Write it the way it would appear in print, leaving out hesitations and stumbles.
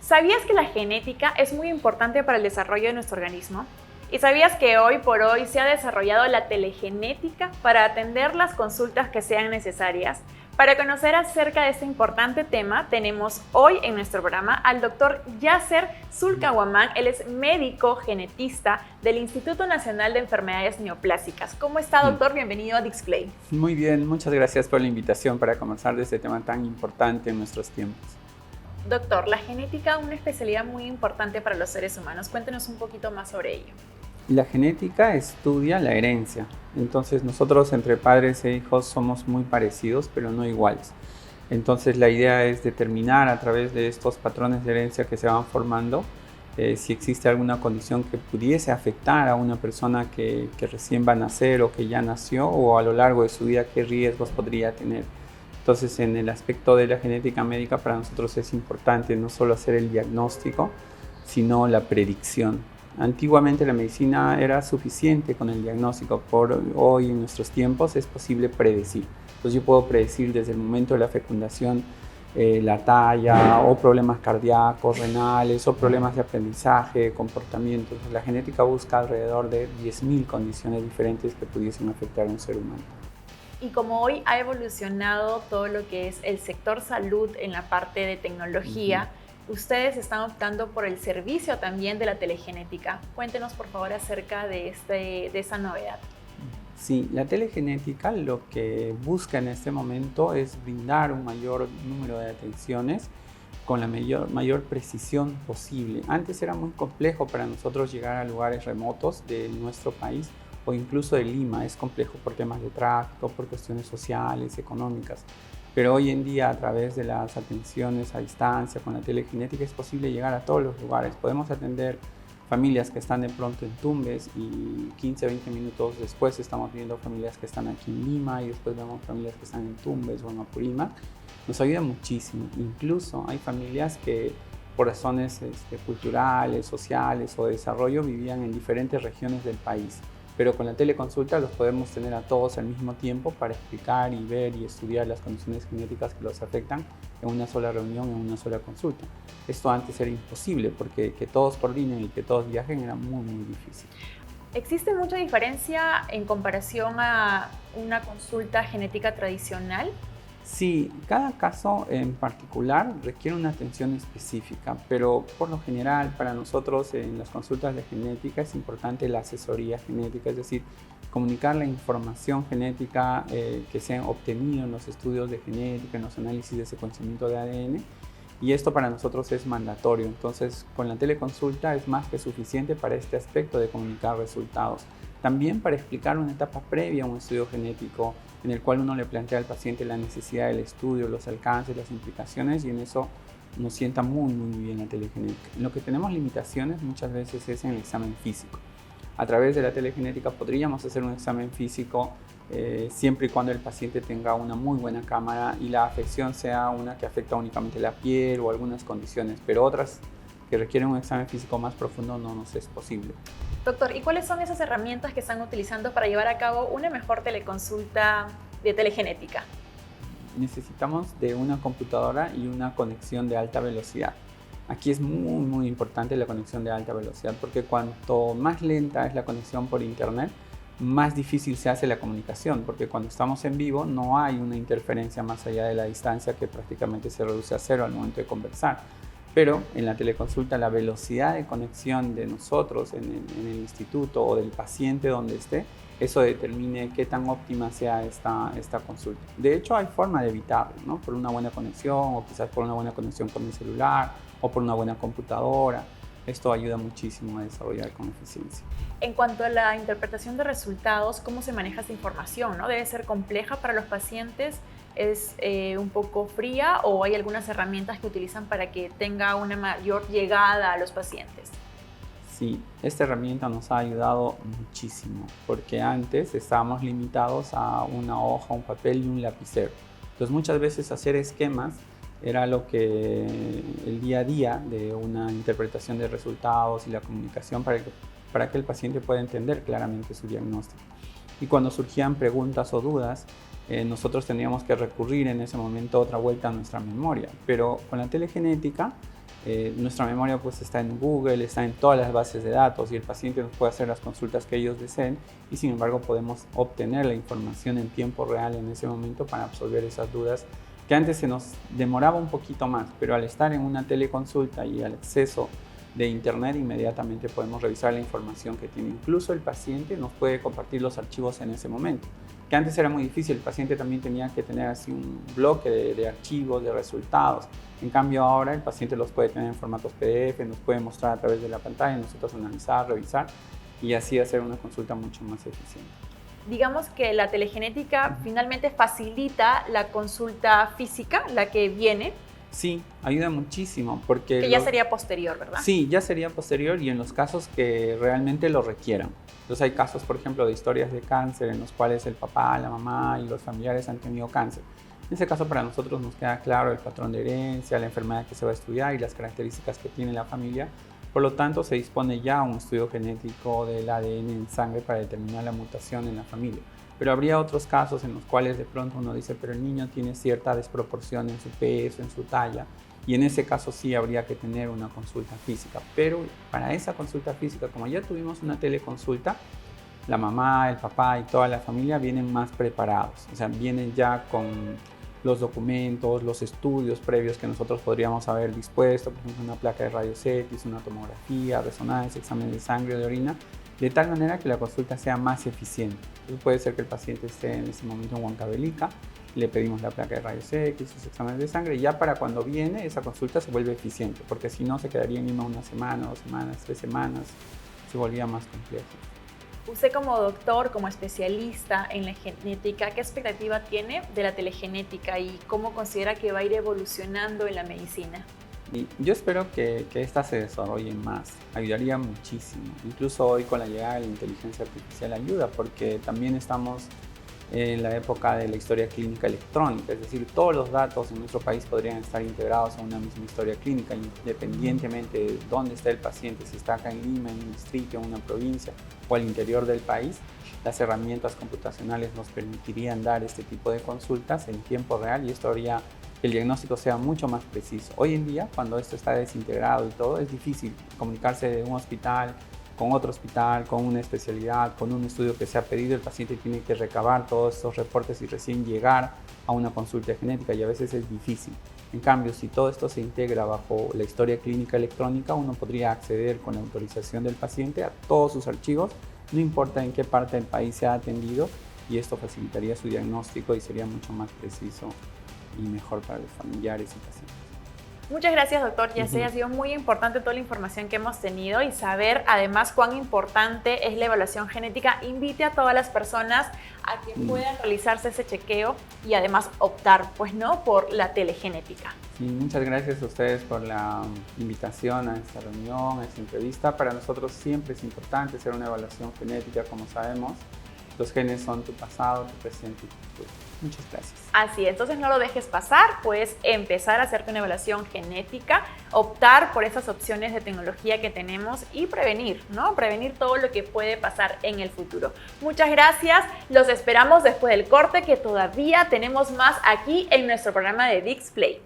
¿Sabías que la genética es muy importante para el desarrollo de nuestro organismo? ¿Y sabías que hoy por hoy se ha desarrollado la telegenética para atender las consultas que sean necesarias? Para conocer acerca de este importante tema, tenemos hoy en nuestro programa al doctor Yasser Zulcahuamán. Él es médico genetista del Instituto Nacional de Enfermedades Neoplásicas. ¿Cómo está, doctor? Bienvenido a Dixplay. Muy bien, muchas gracias por la invitación para conversar de este tema tan importante en nuestros tiempos. Doctor, la genética es una especialidad muy importante para los seres humanos. Cuéntenos un poquito más sobre ello. La genética estudia la herencia. Entonces nosotros entre padres e hijos somos muy parecidos, pero no iguales. Entonces la idea es determinar a través de estos patrones de herencia que se van formando si existe alguna condición que pudiese afectar a una persona que recién va a nacer o que ya nació, o a lo largo de su vida qué riesgos podría tener. Entonces, en el aspecto de la genética médica, para nosotros es importante no solo hacer el diagnóstico, sino la predicción. Antiguamente la medicina era suficiente con el diagnóstico. Por hoy, en nuestros tiempos, es posible predecir. Entonces, yo puedo predecir desde el momento de la fecundación la talla, o problemas cardíacos, renales, o problemas de aprendizaje, comportamiento. Entonces, la genética busca alrededor de 10.000 condiciones diferentes que pudiesen afectar a un ser humano. Y como hoy ha evolucionado todo lo que es el sector salud en la parte de tecnología, ustedes están optando por el servicio también de la telegenética. Cuéntenos, por favor, acerca de esa novedad. Sí, la telegenética lo que busca en este momento es brindar un mayor número de atenciones con la mayor precisión posible. Antes era muy complejo para nosotros llegar a lugares remotos de nuestro país, o incluso de Lima. Es complejo por temas de tráfico, por cuestiones sociales, económicas. Pero hoy en día, a través de las atenciones a distancia con la telegenética, es posible llegar a todos los lugares. Podemos atender familias que están de pronto en Tumbes y 15, 20 minutos después estamos viendo familias que están aquí en Lima, y después vemos familias que están en Tumbes o en Apurímac. Nos ayuda muchísimo. Incluso hay familias que por razones culturales, sociales o de desarrollo vivían en diferentes regiones del país. Pero con la teleconsulta los podemos tener a todos al mismo tiempo para explicar y ver y estudiar las condiciones genéticas que los afectan en una sola reunión, en una sola consulta. Esto antes era imposible, porque que todos coordinen y que todos viajen era muy, muy difícil. ¿Existe mucha diferencia en comparación a una consulta genética tradicional? Sí, cada caso en particular requiere una atención específica, pero por lo general para nosotros en las consultas de genética es importante la asesoría genética, es decir, comunicar la información genética que se ha obtenido en los estudios de genética, en los análisis de secuenciamiento de ADN, y esto para nosotros es mandatorio. Entonces, con la teleconsulta es más que suficiente para este aspecto de comunicar resultados. También para explicar una etapa previa a un estudio genético, en el cual uno le plantea al paciente la necesidad del estudio, los alcances, las implicaciones, y en eso nos sienta muy, muy bien la telegenética. En lo que tenemos limitaciones muchas veces es en el examen físico. A través de la telegenética podríamos hacer un examen físico siempre y cuando el paciente tenga una muy buena cámara y la afección sea una que afecta únicamente la piel o algunas condiciones, pero otras que requieren un examen físico más profundo no nos es posible. Doctor, ¿y cuáles son esas herramientas que están utilizando para llevar a cabo una mejor teleconsulta de telegenética? Necesitamos de una computadora y una conexión de alta velocidad. Aquí es muy, muy importante la conexión de alta velocidad, porque cuanto más lenta es la conexión por internet, más difícil se hace la comunicación, porque cuando estamos en vivo no hay una interferencia más allá de la distancia, que prácticamente se reduce a cero al momento de conversar. Pero en la teleconsulta la velocidad de conexión de nosotros en el instituto o del paciente donde esté, eso determine qué tan óptima sea esta consulta. De hecho, hay forma de evitarlo, ¿no? Por una buena conexión, o quizás por una buena conexión con el celular, o por una buena computadora. Esto ayuda muchísimo a desarrollar con eficiencia. En cuanto a la interpretación de resultados, ¿cómo se maneja esta información, ¿no? ¿Debe ser compleja para los pacientes? ¿Es un poco fría, o hay algunas herramientas que utilizan para que tenga una mayor llegada a los pacientes? Sí, esta herramienta nos ha ayudado muchísimo, porque antes estábamos limitados a una hoja, un papel y un lapicero. Entonces muchas veces hacer esquemas era lo que el día a día de una interpretación de resultados y la comunicación para que el paciente pueda entender claramente su diagnóstico. Y cuando surgían preguntas o dudas, nosotros teníamos que recurrir en ese momento otra vuelta a nuestra memoria. Pero con la telegenética Nuestra memoria pues está en Google, está en todas las bases de datos y el paciente nos puede hacer las consultas que ellos deseen y sin embargo podemos obtener la información en tiempo real en ese momento para absolver esas dudas que antes se nos demoraba un poquito más, pero al estar en una teleconsulta y al acceso de internet inmediatamente podemos revisar la información que tiene. Incluso el paciente nos puede compartir los archivos en ese momento, que antes era muy difícil, el paciente también tenía que tener así un bloque de archivos, de resultados. En cambio ahora el paciente los puede tener en formatos PDF, nos puede mostrar a través de la pantalla, nosotros analizar, revisar y así hacer una consulta mucho más eficiente. Digamos que la telegenética finalmente facilita la consulta física, la que viene. Sí, ayuda muchísimo porque... Que ya sería posterior, ¿verdad? Sí, ya sería posterior y en los casos que realmente lo requieran. Entonces hay casos, por ejemplo, de historias de cáncer en los cuales el papá, la mamá y los familiares han tenido cáncer. En ese caso para nosotros nos queda claro el patrón de herencia, la enfermedad que se va a estudiar y las características que tiene la familia. Por lo tanto, se dispone ya un estudio genético del ADN en sangre para determinar la mutación en la familia. Pero habría otros casos en los cuales de pronto uno dice, pero el niño tiene cierta desproporción en su peso, en su talla, y en ese caso sí habría que tener una consulta física. Pero para esa consulta física, como ya tuvimos una teleconsulta, la mamá, el papá y toda la familia vienen más preparados, o sea, vienen ya con los documentos, los estudios previos que nosotros podríamos haber dispuesto, por ejemplo, una placa de rayos X, una tomografía, resonancia, examen de sangre o de orina, de tal manera que la consulta sea más eficiente. Entonces puede ser que el paciente esté en ese momento en Huancavelica, le pedimos la placa de rayos X, sus exámenes de sangre, y ya para cuando viene esa consulta se vuelve eficiente, porque si no se quedaría en una semana, 2 semanas, 3 semanas, se volvía más complejo. Usted como doctor, como especialista en la genética, ¿qué expectativa tiene de la telegenética y cómo considera que va a ir evolucionando en la medicina? Y yo espero que esta se desarrolle más, ayudaría muchísimo. Incluso hoy con la llegada de la inteligencia artificial ayuda porque también estamos en la época de la historia clínica electrónica, es decir, todos los datos en nuestro país podrían estar integrados a una misma historia clínica, independientemente de dónde está el paciente, si está acá en Lima, en un distrito, en una provincia o al interior del país. Las herramientas computacionales nos permitirían dar este tipo de consultas en tiempo real y esto haría que el diagnóstico sea mucho más preciso. Hoy en día, cuando esto está desintegrado y todo, es difícil comunicarse de un hospital con otro hospital, con una especialidad, con un estudio que se ha pedido. El paciente tiene que recabar todos estos reportes y recién llegar a una consulta genética y a veces es difícil. En cambio, si todo esto se integra bajo la historia clínica electrónica, uno podría acceder con la autorización del paciente a todos sus archivos, no importa en qué parte del país se ha atendido, y esto facilitaría su diagnóstico y sería mucho más preciso y mejor para los familiares y pacientes. Muchas gracias, doctor. Ya sé, ha sido muy importante toda la información que hemos tenido y saber además cuán importante es la evaluación genética. Invite a todas las personas a que puedan realizarse ese chequeo y además optar, pues no, por la telegenética. Sí, muchas gracias a ustedes por la invitación a esta reunión, a esta entrevista. Para nosotros siempre es importante hacer una evaluación genética, como sabemos. Los genes son tu pasado, tu presente y tu futuro. Muchas gracias. Así, entonces no lo dejes pasar, puedes empezar a hacerte una evaluación genética, optar por esas opciones de tecnología que tenemos y prevenir, ¿no? Prevenir todo lo que puede pasar en el futuro. Muchas gracias, los esperamos después del corte que todavía tenemos más aquí en nuestro programa de Dixplay.